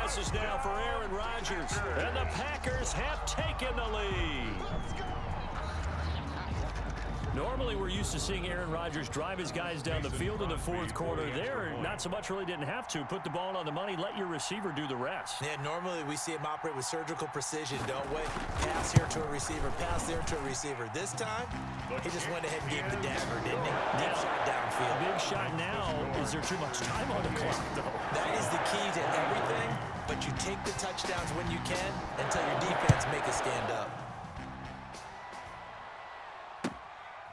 passes now for Aaron Rodgers. And the Packers have taken the lead. Normally, we're used to seeing Aaron Rodgers drive his guys down the field in the fourth quarter. There, not so much, really didn't have to. Put the ball on the money, let your receiver do the rest. Yeah, normally we see him operate with surgical precision, don't we? Pass here to a receiver, pass there to a receiver. This time, he just went ahead and gave the dagger, didn't he? Deep shot downfield. Big shot now. Is there too much time on the clock, though? That is the key to everything, but you take the touchdowns when you can until your defense make it stand up.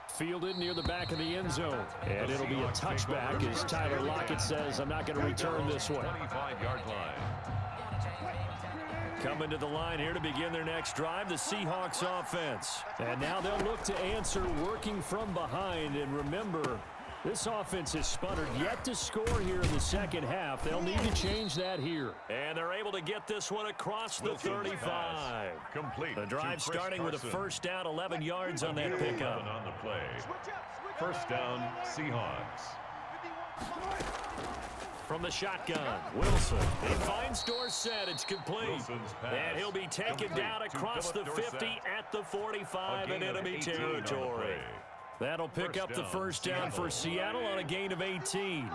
Fielded near the back of the end zone. And it'll be a touchback as Tyler Lockett says, I'm not going to return this one. 25-yard line. Coming to the line here to begin their next drive, the Seahawks offense. And now they'll look to answer working from behind. And remember, this offense has sputtered yet to score here in the second half. They'll need to change that here. And they're able to get this one across the 35. Complete. The drive starting with a first down, 11 yards on that pickup. On the play. First down, Seahawks. From the shotgun, Wilson. He finds Dorsett. It's complete. And he'll be taken down across the 50 at the 45 in enemy territory. That'll pick up the first down for Seattle on a gain of 18.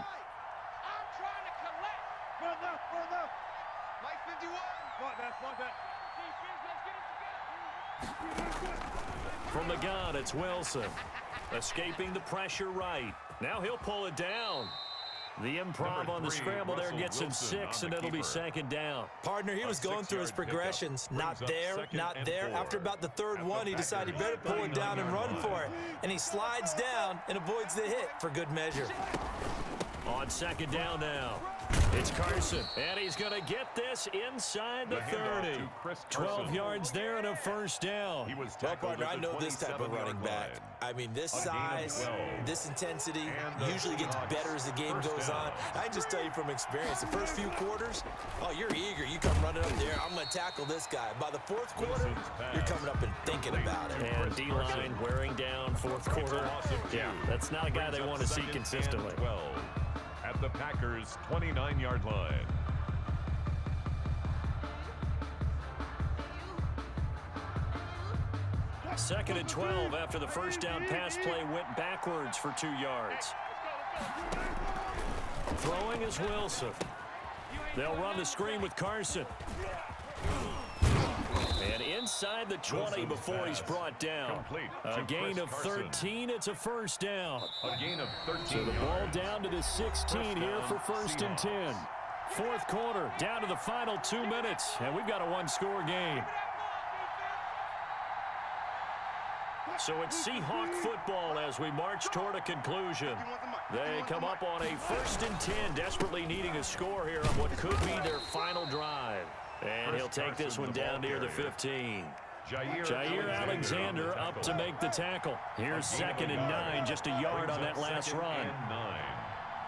From the gun, it's Wilson. Escaping the pressure right. Now he'll pull it down. The improv on the scramble there gets him 6, and it'll be second down. Partner, he was going through his progressions. Not there, not there. After about the third one, he decided he better pull it down and run for it. And he slides down and avoids the hit for good measure. On second down now, it's Carson. And he's going to get this inside the 30. 12 yards there and a first down. Well, partner, I know this type of running back. I mean, this size, this intensity usually gets better as the game goes on. I can just tell you from experience, the first few quarters, oh, you're eager. You come running up there, I'm going to tackle this guy. By the fourth quarter, you're coming up and thinking about it. And D-line wearing down fourth quarter. Yeah, that's not a guy they want to see consistently. At the Packers' 29-yard line. Second and 12 after the first down pass play went backwards for 2 yards. Throwing is Wilson. They'll run the screen with Carson. And inside the 20 before he's brought down. A gain of 13. It's a first down. A gain of 13. So the ball down to the 16 here for first and 10. Fourth quarter, down to the final 2 minutes. And we've got a one-score game. So it's Seahawk football as we march toward a conclusion. They come up on a first and 10, desperately needing a score here on what could be their final drive. And he'll take this one down near the 15. Jair Alexander up to make the tackle. Here's second and 9, just a yard on that last run.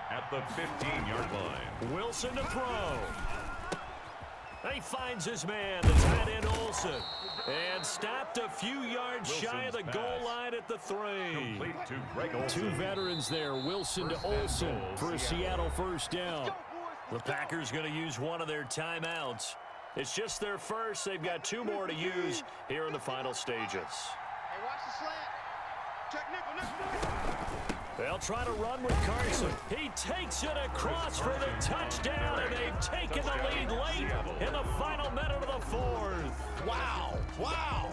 At the 15-yard line. Wilson to throw. He finds his man, the tight end Olsen. And stopped a few yards shy of the goal line at the 3. Two veterans there, Wilson to Olsen for a Seattle first down. The Packers going to use one of their timeouts. It's just their first. They've got 2 more to use here in the final stages. Hey, watch the slant. Check nickel. They'll try to run with Carson. He takes it across for the touchdown, and they've taken the lead late in the final minute of the fourth. Wow. Wow.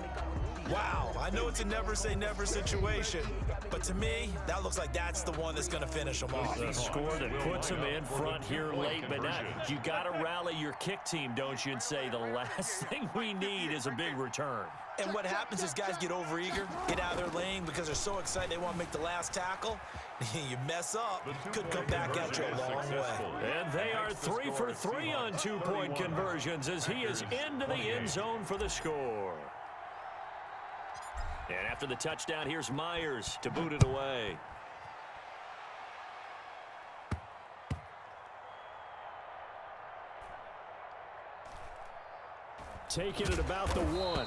Wow. I know it's a never-say-never situation, but to me, that looks like that's the one that's going to finish them off. A score that puts them in front here late, but not. You got to rally your kick team, don't you, and say the last thing we need is a big return. And what happens is guys get overeager, get out of their lane because they're so excited they want to make the last tackle. You mess up, could come back at you a long way. And they are 3 for 3 on 2-point conversions as he is into the end zone for the score. And after the touchdown, here's Myers to boot it away. Taking it about the 1.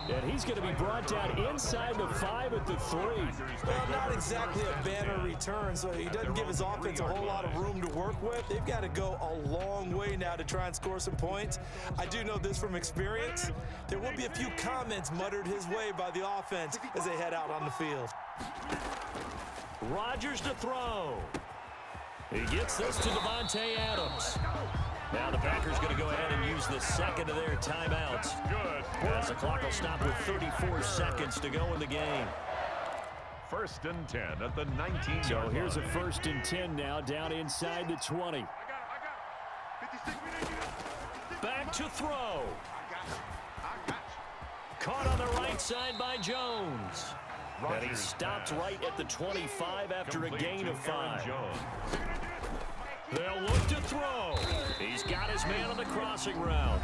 And he's going to be brought down inside the 5 at the 3. Well, not exactly a banner return, so he doesn't give his offense a whole lot of room to work with. They've got to go a long way now to try and score some points. I do know this from experience. There will be a few comments muttered his way by the offense as they head out on the field. Rodgers to throw. He gets this to Devontae Adams. Now the Packers going to go ahead and use the second of their timeouts. Good. As the clock will stop with 34 seconds to go in the game. 1st and 10 at the 19-yard So line. here's a 1st and 10 now, down inside the 20. Back to throw. Caught on the right side by Jones. And he stopped right at the 25 after a gain of 5. They'll look to throw. He's got his man on the crossing route.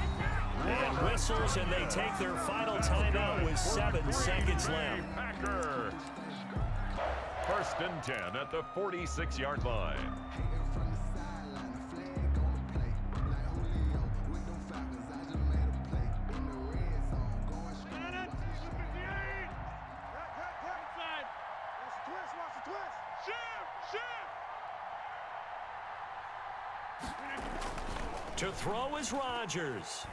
And whistles, and they take their final timeout with 7 seconds left. Packers. 1st and 10 at the 46-yard line. To throw is Rodgers.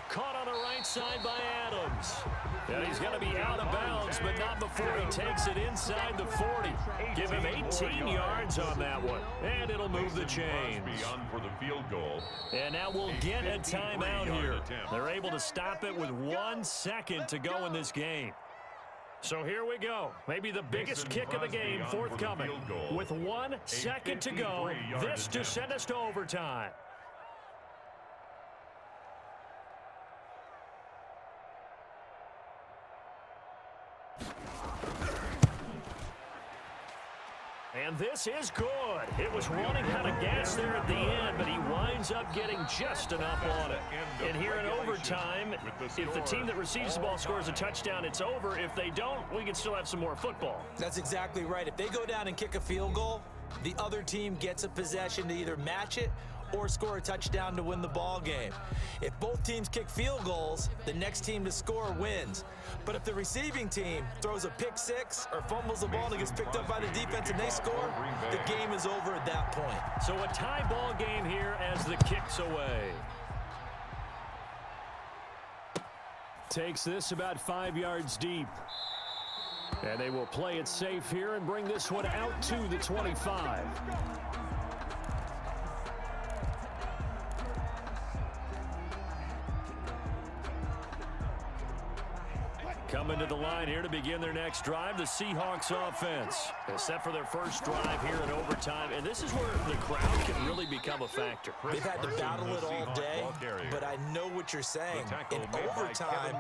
Caught on the right side by Adams. And he's going to be out of bounds, but not before he takes it inside the 40. Give him 18 yards on that one. And it'll move the chains. Beyond for the field goal. And now we'll get a timeout here. They're able to stop it with 1 second to go in this game. So here we go. Maybe the biggest kick of the game forthcoming. With 1 second to go, this to send us to overtime. And this is good. It was running out of gas there at the end, but he winds up getting just enough on it. And here in overtime, if the team that receives the ball scores a touchdown, it's over. If they don't, we can still have some more football. That's exactly right. If they go down and kick a field goal, the other team gets a possession to either match it or score a touchdown to win the ball game. If both teams kick field goals, the next team to score wins. But if the receiving team throws a pick six or fumbles the ball and it gets picked up by the defense and they score, the game is over at that point. So a tie ball game here as the kick's away. Takes this about 5 yards deep. And they will play it safe here and bring this one out to the 25. Coming to the line here to begin their next drive, the Seahawks offense. They're set for their first drive here in overtime, and this is where the crowd can really become a factor. They've had to battle it all day, but I know what you're saying. In overtime,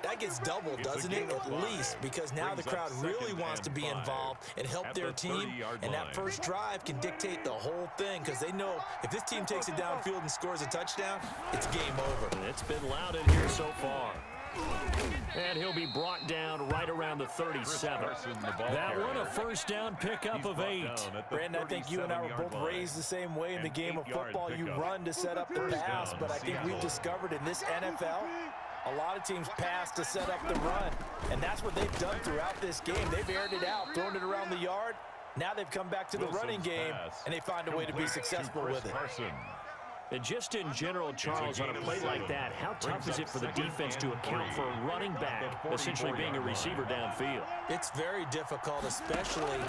that gets doubled, doesn't it? At least, because now the crowd really wants to be involved and help their team, and that first drive can dictate the whole thing because they know if this team takes it downfield and scores a touchdown, it's game over. And it's been loud in here so far. And he'll be brought down right around the 37. That one a first down pickup of 8. Brandon, I think you and I were both raised the same way in the game of football. You run to set up the pass, but I think we've discovered in this NFL, a lot of teams pass to set up the run. And that's what they've done throughout this game. They've aired it out, thrown it around the yard. Now they've come back to the running game, and they find a way to be successful with it. And just in general, Charles, on a play like that, how tough is it for the defense to account for a running back essentially being a receiver downfield? It's very difficult, especially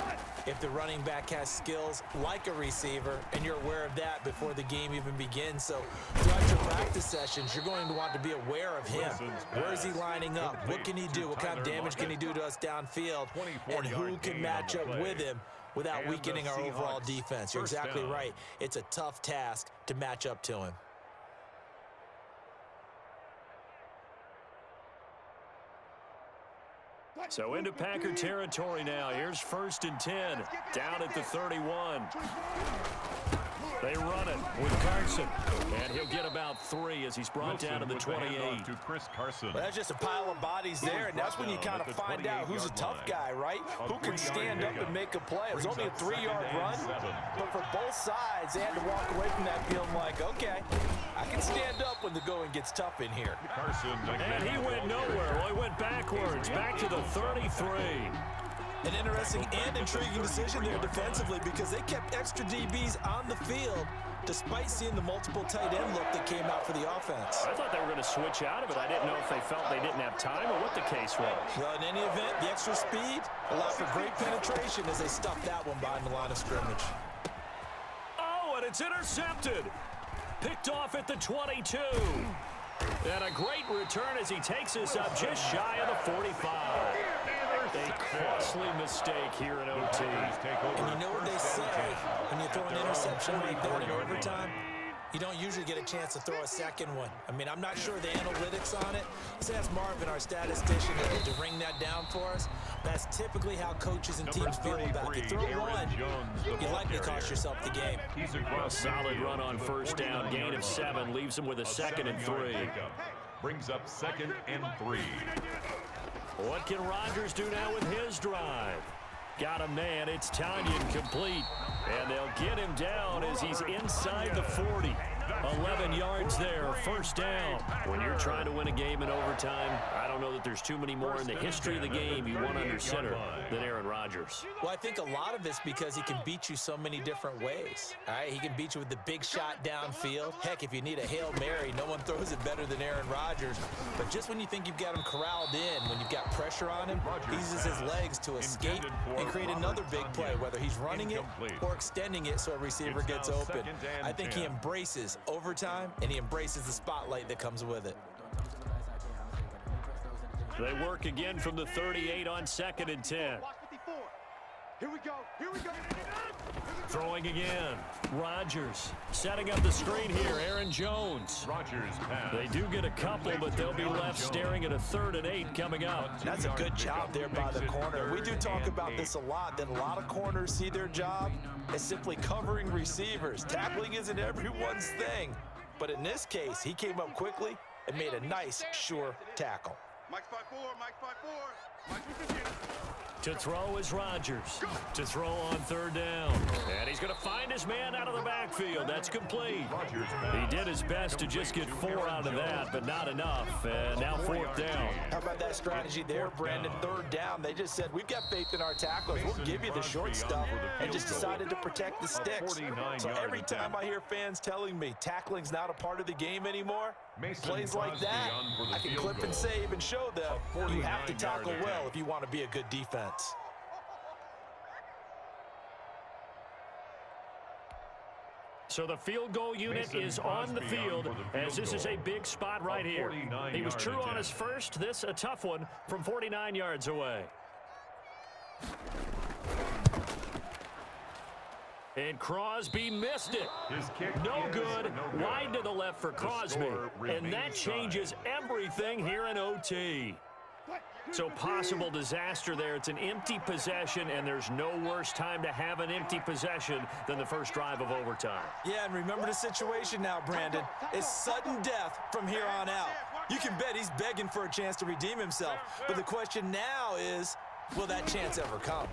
if the running back has skills like a receiver, and you're aware of that before the game even begins. So throughout your practice sessions, you're going to want to be aware of him. Where is he lining up? What can he do? What kind of damage can he do to us downfield? And who can match up with him without weakening our overall defense? You're exactly right. It's a tough task to match up to him. So into Packer territory now. Here's 1st and 10, down at the 31. They run it. with Carson. And he'll get about 3 as he's brought down to the 28. To Chris Carson. Well, that's just a pile of bodies there, and that's when you kind of find out who's a tough guy, right? Who can stand up and make a play. It was only a 3-yard run, but for both sides, they had to walk away from that feeling like, okay, I can stand up when the going gets tough in here. And he went nowhere. Well, he went backwards, back to the 33. An interesting and intriguing decision there defensively because they kept extra DBs on the field despite seeing the multiple tight end look that came out for the offense. I thought they were going to switch out of it. I didn't know if they felt they didn't have time or what the case was. Well, in any event, the extra speed allowed for great penetration as they stuffed that one behind the line of scrimmage. Oh, and it's intercepted. Picked off at the 22. And a great return as he takes us up just shy of the 45. A costly mistake here in OT. And you know what they say, when you throw an interception like that in overtime, you don't usually get a chance to throw a second one. I mean, I'm not sure the analytics on it. Let's ask Marvin, our statistician, to ring that down for us. That's typically how coaches and teams feel about it. You throw one, you likely cost yourself the game. A solid run on first down. Gain of 7 leaves him with a 2nd and 3. Brings up 2nd and 3. What can Rodgers do now with his drive? Got a man. It's Tanyan complete. And they'll get him down as he's inside the 40. 11 yards there, first down. When you're trying to win a game in overtime, I don't know that there's too many more in the history of the game you want under center than Aaron Rodgers. Well, I think a lot of it's because he can beat you so many different ways. All right, he can beat you with the big shot downfield. Heck, if you need a Hail Mary, no one throws it better than Aaron Rodgers. But just when you think you've got him corralled in, when you've got pressure on him, he uses his legs to escape and create another big play, whether he's running it or extending it so a receiver gets open. I think he embraces overtime, and he embraces the spotlight that comes with it. They work again from the 38 on 2nd and 10. Here we go. Here we go. Throwing again. Rodgers setting up the screen here. Aaron Jones. Rodgers pass. They do get a couple, but they'll be left staring at a 3rd and 8 coming up. That's a good job there by the corner. We do talk about this a lot, that a lot of corners see their job as simply covering receivers. Tackling isn't everyone's thing. But in this case, he came up quickly and made a nice, sure tackle. Mike's 5-4. Mike's 5-4. Mike's with you. To throw is Rodgers. To throw on 3rd down. And he's going to find his man out of the backfield. That's complete. He did his best to just get 4 out of that, but not enough. And now 4th down. How about that strategy there, Brandon? 3rd down. They just said, we've got faith in our tacklers. We'll give you the short stuff, and just decided to protect the sticks. So every time I hear fans telling me tackling's not a part of the game anymore, plays like that, I can clip and save and show them you have to tackle well if you want to be a good defense. So the field goal unit is on the field as this is a big spot right here. He was true on his first. This a tough one from 49 yards away. And Crosby missed it. No good. Wide to the left for Crosby. And that changes everything here in OT. So possible disaster there. It's an empty possession, and there's no worse time to have an empty possession than the first drive of overtime. Yeah, and remember the situation now, Brandon. It's sudden death from here on out. You can bet he's begging for a chance to redeem himself. But the question now is, will that chance ever come?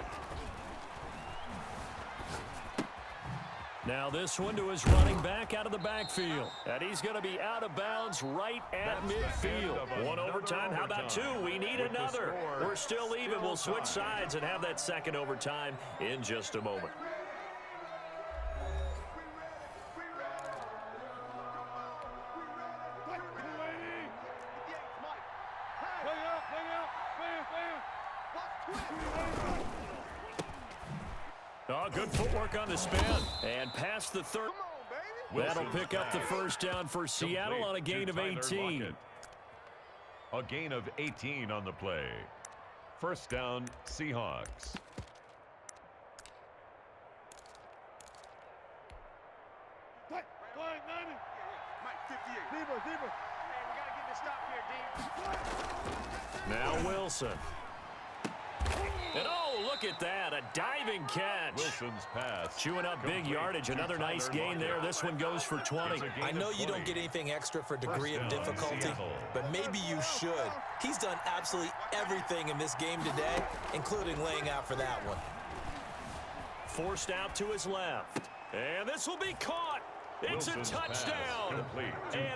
Now this one to his running back out of the backfield. And he's going to be out of bounds right at midfield. 1 overtime. How about 2? We need another. We're still even. We'll switch sides and have that 2nd overtime in just a moment. Oh, good footwork on the spin. And past the 3rd. That'll pick up the first down for Seattle on a gain of 18. A gain of 18 on the play. First down, Seahawks. Now Wilson. And oh, look at that, a diving catch. Wilson's pass. Chewing up big complete yardage. to Another nice Tyler gain there. Lockett. This one goes for 20. I know you don't get anything extra for degree of First down, difficulty, Seattle. but maybe you should. He's done absolutely everything in this game today, including laying out for that one. Forced out to his left. And this will be caught. It's Wilson's a pass touchdown. complete to And